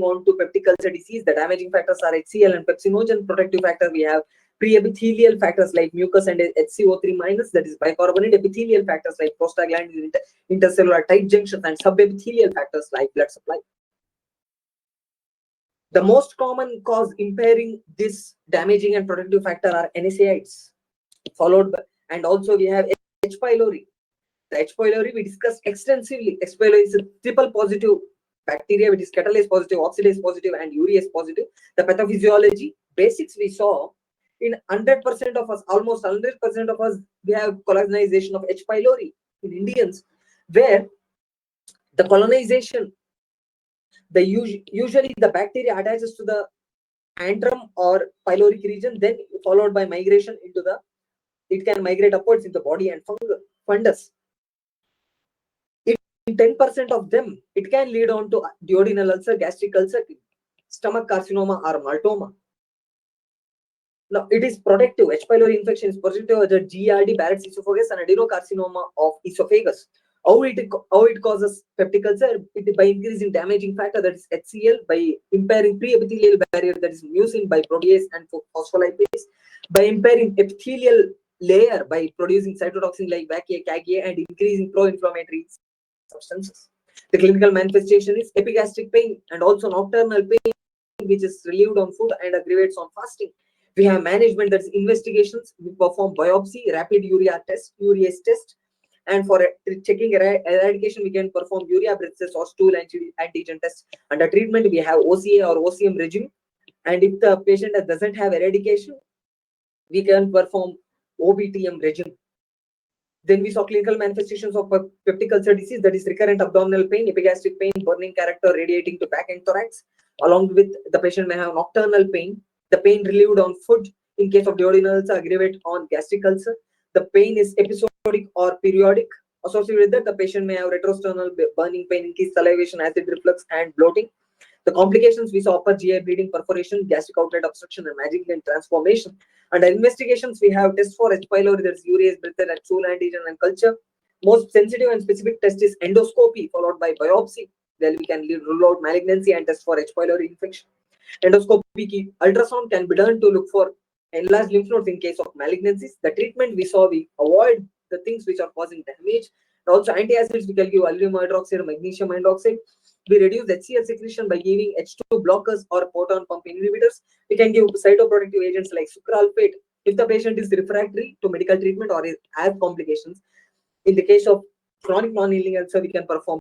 on to peptic ulcer disease, the damaging factors are HCl and pepsinogen. Protective factor, we have pre-epithelial factors like mucus and HCO3 minus, that is bicarbonate. Epithelial factors like prostaglandins, intercellular tight junctions, and subepithelial factors like blood supply. The most common cause impairing this damaging and protective factor are NSAIDs, followed by, and also we have H. pylori. The H. pylori we discussed extensively. H. pylori is a triple positive bacteria, which is catalase positive, oxidase positive, and urease positive. The pathophysiology basics we saw in 100% of us, almost 100% of us, we have colonization of H. pylori in Indians, where the colonization, usually the bacteria attaches to the antrum or pyloric region, then followed by migration into the, it can migrate upwards in the body and fundus. In 10% of them, it can lead on to duodenal ulcer, gastric ulcer, stomach carcinoma, or maltoma. Now, it is protective. H. pylori infection is protective as a GERD, Barrett's esophagus, and adenocarcinoma of esophagus. How it causes peptic ulcer? By increasing damaging factor, that is HCl, by impairing pre-epithelial barrier, that is mucin, by protease and phospholipase, by impairing epithelial layer by producing cytotoxin like Vaccaea, Cagia, and increasing pro-inflammatory substances. The clinical manifestation is epigastric pain and also nocturnal pain, which is relieved on food and aggravates on fasting. We have management, that's investigations. We perform biopsy, rapid urea test, urease test, and for checking eradication, we can perform urea breath test or stool antigen test. Under treatment, we have OCA or OCM regime, and if the patient doesn't have eradication, we can perform OBTM regime. Then we saw clinical manifestations of peptic ulcer disease, that is recurrent abdominal pain, epigastric pain, burning character radiating to back and thorax. Along with the patient may have nocturnal pain. The pain relieved on food. In case of duodenal ulcer, aggravate on gastric ulcer. The pain is episodic or periodic. Associated with that, the patient may have retrosternal burning pain, increased salivation, acid reflux, and bloating. The complications, we saw upper GI bleeding, perforation, gastric outlet obstruction, and magic gland transformation. Under investigations, we have tests for H. pylori, that's urease, breath test, stool antigen, and culture. Most sensitive and specific test is endoscopy, followed by biopsy. Then we can rule out malignancy and test for H. pylori infection. Endoscopy ultrasound can be done to look for enlarged lymph nodes in case of malignancies. The treatment we saw, we avoid the things which are causing damage. And also antacids, we can give aluminum hydroxide, magnesium hydroxide. We reduce HCl secretion by giving H2 blockers or proton pump inhibitors. We can give cytoprotective agents like sucralfate if the patient is refractory to medical treatment or has complications. In the case of chronic non-healing ulcer, we can perform